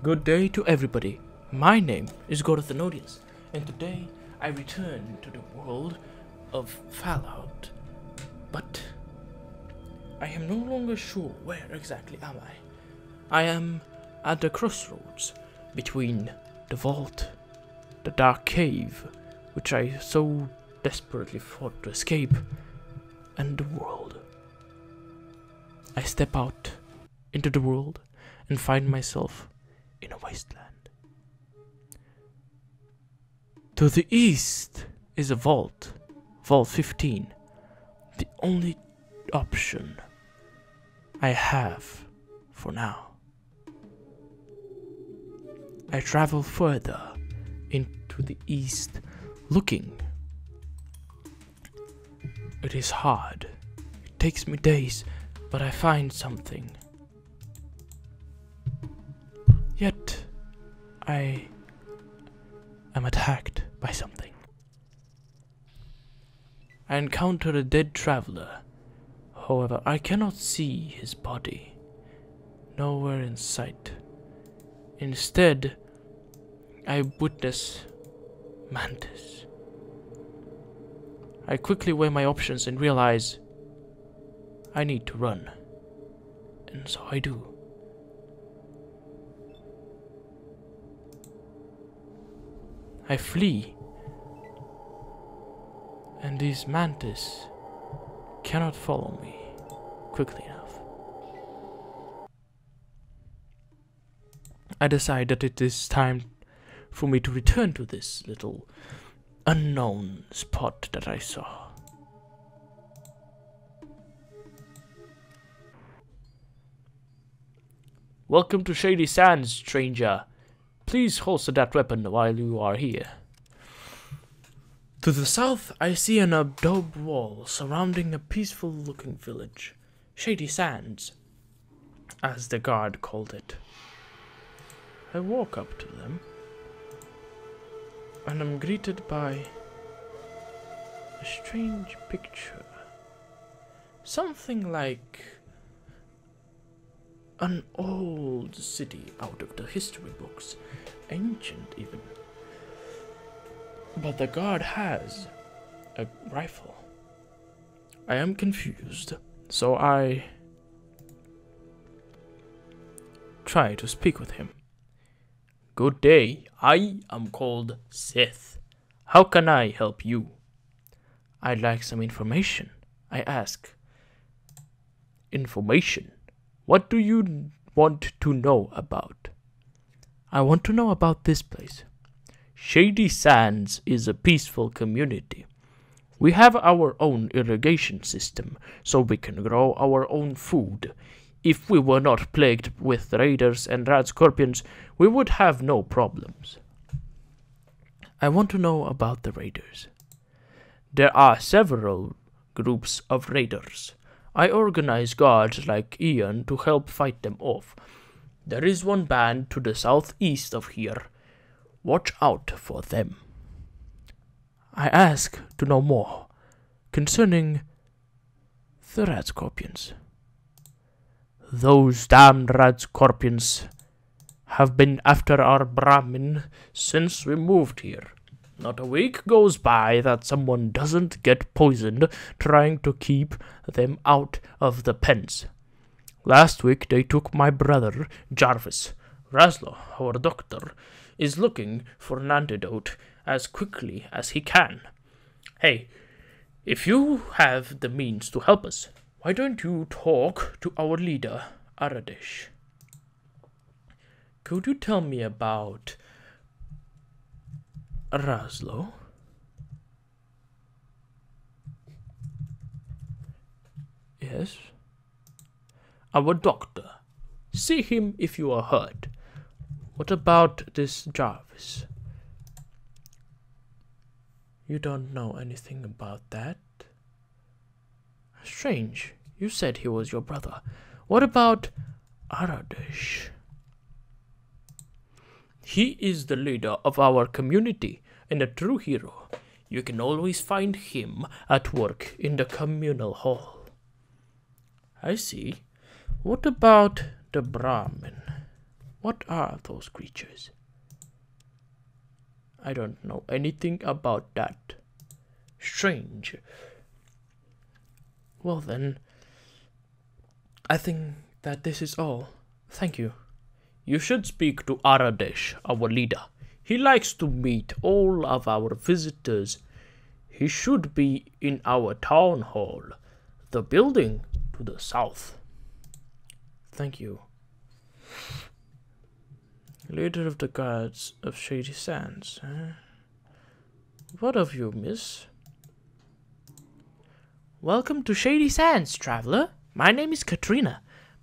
Good day to everybody. My name is Gordoth Enodious, and today I return to the world of Fallout. But I am no longer sure where exactly am I. I am at the crossroads between the vault, the dark cave, which I so desperately fought to escape, and the world. I step out into the world and find myself in a wasteland. To the east is a vault, Vault 15, the only option I have for now. I travel further into the east, looking. It is hard. It takes me days, but I find something. Yet, I am attacked by something. I encounter a dead traveler. However, I cannot see his body. Nowhere in sight. Instead, I witness Mantis. I quickly weigh my options and realize I need to run. And so I do. I flee, and these mantis cannot follow me quickly enough. I decide that it is time for me to return to this little unknown spot that I saw. Welcome to Shady Sands, stranger. Please holster that weapon while you are here. To the south, I see an adobe wall surrounding a peaceful-looking village. Shady Sands, as the guard called it. I walk up to them, and am greeted by a strange picture. Something like an old city out of the history books, ancient even. But the guard has a rifle. I am confused, so I try to speak with him. Good day, I am called Seth. How can I help you? I'd like some information, I ask. Information? What do you want to know about? I want to know about this place. Shady Sands is a peaceful community. We have our own irrigation system, so we can grow our own food. If we were not plagued with raiders and rat scorpions, we would have no problems. I want to know about the raiders. There are several groups of raiders. I organize guards like Ian to help fight them off. There is one band to the southeast of here. Watch out for them. I ask to know more concerning the rat scorpions. Those damned rat scorpions have been after our Brahmin since we moved here. Not a week goes by that someone doesn't get poisoned trying to keep them out of the pens. Last week they took my brother, Jarvis. Raslo, our doctor, is looking for an antidote as quickly as he can. Hey, if you have the means to help us, why don't you talk to our leader, Aradesh? Could you tell me about Raslo? Yes? Our doctor. See him if you are hurt. What about this Jarvis? You don't know anything about that? Strange. You said he was your brother. What about Aradesh? He is the leader of our community and a true hero. You can always find him at work in the communal hall. I see. What about the Brahmin? What are those creatures? I don't know anything about that. Strange. Well then, I think that this is all. Thank you. You should speak to Aradesh, our leader. He likes to meet all of our visitors. He should be in our town hall, the building to the south. Thank you. Leader of the guards of Shady Sands. What of you, miss? Welcome to Shady Sands, traveler. My name is Katrina.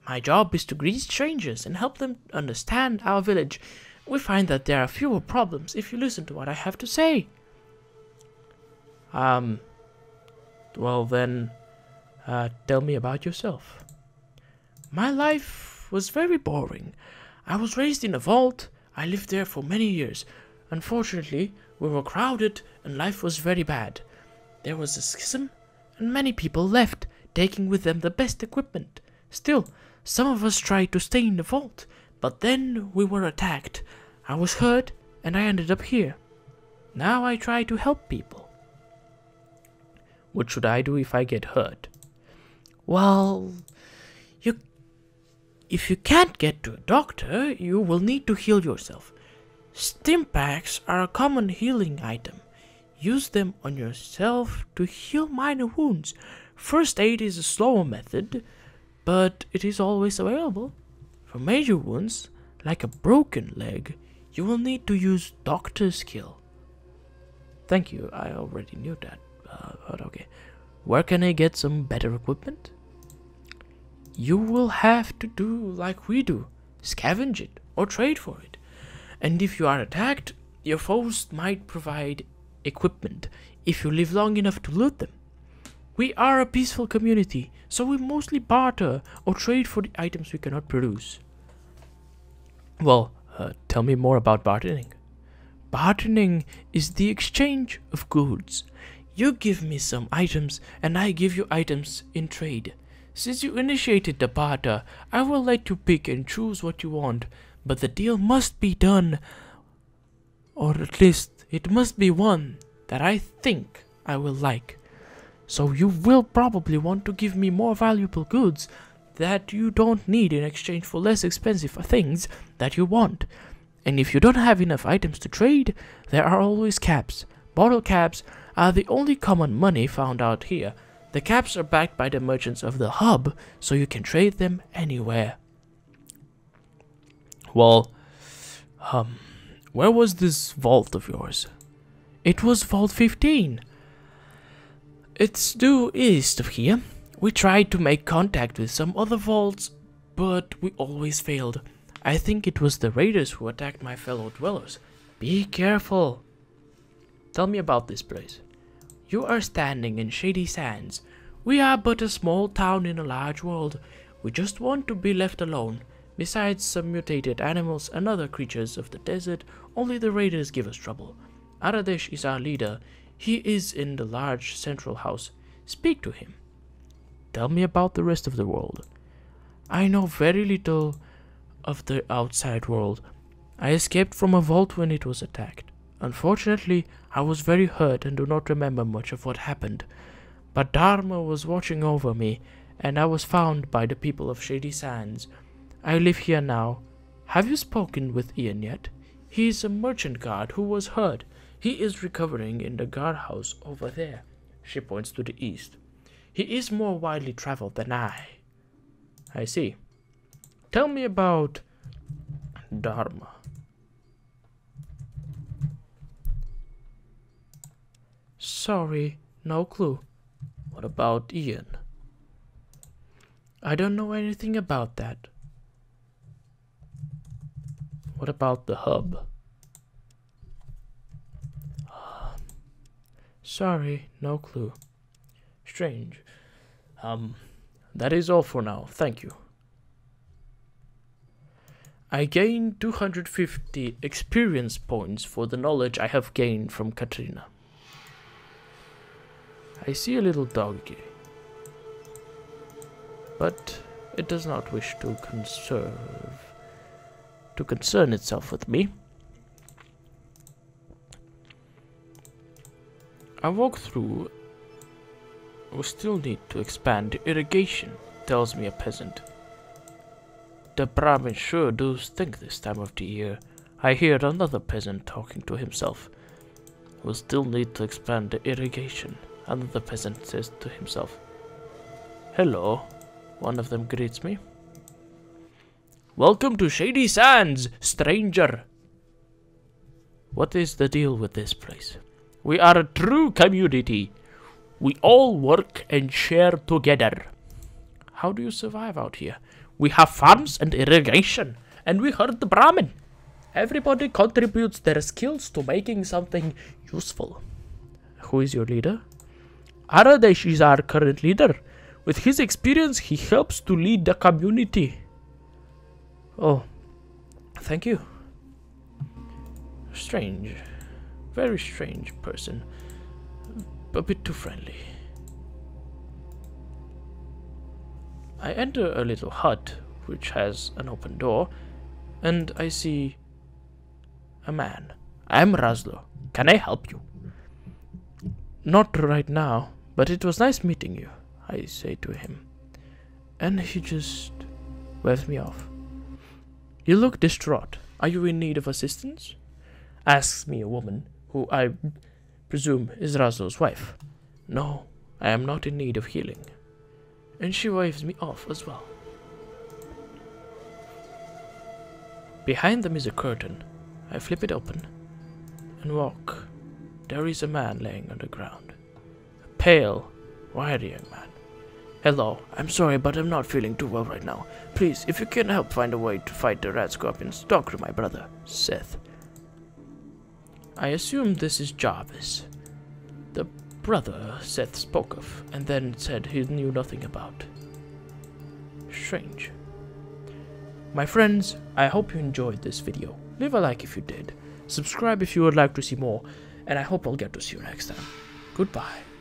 My job is to greet strangers and help them understand our village. We find that there are fewer problems if you listen to what I have to say. Well then, tell me about yourself. My life was very boring. I was raised in a vault. I lived there for many years. Unfortunately, we were crowded and life was very bad. There was a schism and many people left, taking with them the best equipment. Still, some of us tried to stay in the vault, but then we were attacked. I was hurt and I ended up here. Now I try to help people. What should I do if I get hurt? Well, if you can't get to a doctor, you will need to heal yourself. Stim packs are a common healing item. Use them on yourself to heal minor wounds. First aid is a slower method, but it is always available. For major wounds, like a broken leg, you will need to use doctor's skill. Thank you, I already knew that, but okay. Where can I get some better equipment? You will have to do like we do, scavenge it or trade for it. And if you are attacked, your foes might provide equipment if you live long enough to loot them. We are a peaceful community, so we mostly barter or trade for the items we cannot produce. Well, tell me more about bartering. Bartering is the exchange of goods. You give me some items and I give you items in trade. Since you initiated the barter, I will let you pick and choose what you want, but the deal must be done, or at least it must be one that I think I will like. So you will probably want to give me more valuable goods that you don't need in exchange for less expensive things that you want. And if you don't have enough items to trade, there are always caps. Bottle caps are the only common money found out here. The caps are backed by the merchants of the hub, so you can trade them anywhere. Well, where was this vault of yours? It was Vault 15. It's due east of here. We tried to make contact with some other vaults, but we always failed. I think it was the raiders who attacked my fellow dwellers. Be careful. Tell me about this place. You are standing in Shady Sands. We are but a small town in a large world. We just want to be left alone. Besides some mutated animals and other creatures of the desert, only the raiders give us trouble. Aradesh is our leader. He is in the large central house. Speak to him. Tell me about the rest of the world. I know very little of the outside world. I escaped from a vault when it was attacked. Unfortunately, I was very hurt and do not remember much of what happened. But Dharma was watching over me, and I was found by the people of Shady Sands. I live here now. Have you spoken with Ian yet? He is a merchant guard who was hurt. He is recovering in the guardhouse over there. She points to the east. He is more widely traveled than I. I see. Tell me about Dharma. Sorry, no clue. What about Ian? I don't know anything about that. What about the hub? Sorry, no clue. Strange. That is all for now. Thank you. I gained 250 experience points for the knowledge I have gained from Katrina. I see a little doggy, but it does not wish to conserve. to concern itself with me. I walk through. We still need to expand the irrigation, tells me a peasant. The Brahmin sure do stink this time of the year. I hear another peasant talking to himself. We still need to expand the irrigation, another peasant says to himself. Hello, one of them greets me. Welcome to Shady Sands, stranger. What is the deal with this place? We are a true community. We all work and share together. How do you survive out here? We have farms and irrigation, and we heard the Brahmin. Everybody contributes their skills to making something useful. Who is your leader? Aradesh is our current leader. With his experience, he helps to lead the community. Oh, thank you. Strange. Very strange person. A bit too friendly. I enter a little hut, which has an open door, and I see a man. I'm Razlo. Can I help you? Not right now, but it was nice meeting you, I say to him. And he just waves me off. You look distraught. Are you in need of assistance? Asks me a woman, who I presume is Razlo's wife. No, I am not in need of healing. And she waves me off as well. Behind them is a curtain. I flip it open and walk. There is a man laying on the ground. A pale, wiry young man. Hello, I'm sorry, but I'm not feeling too well right now. Please, if you can help find a way to fight the rat scorpions, talk to my brother, Seth. I assume this is Jarvis, the brother Seth spoke of, and then said he knew nothing about. Strange. My friends, I hope you enjoyed this video. Leave a like if you did. Subscribe if you would like to see more, and I hope I'll get to see you next time. Goodbye.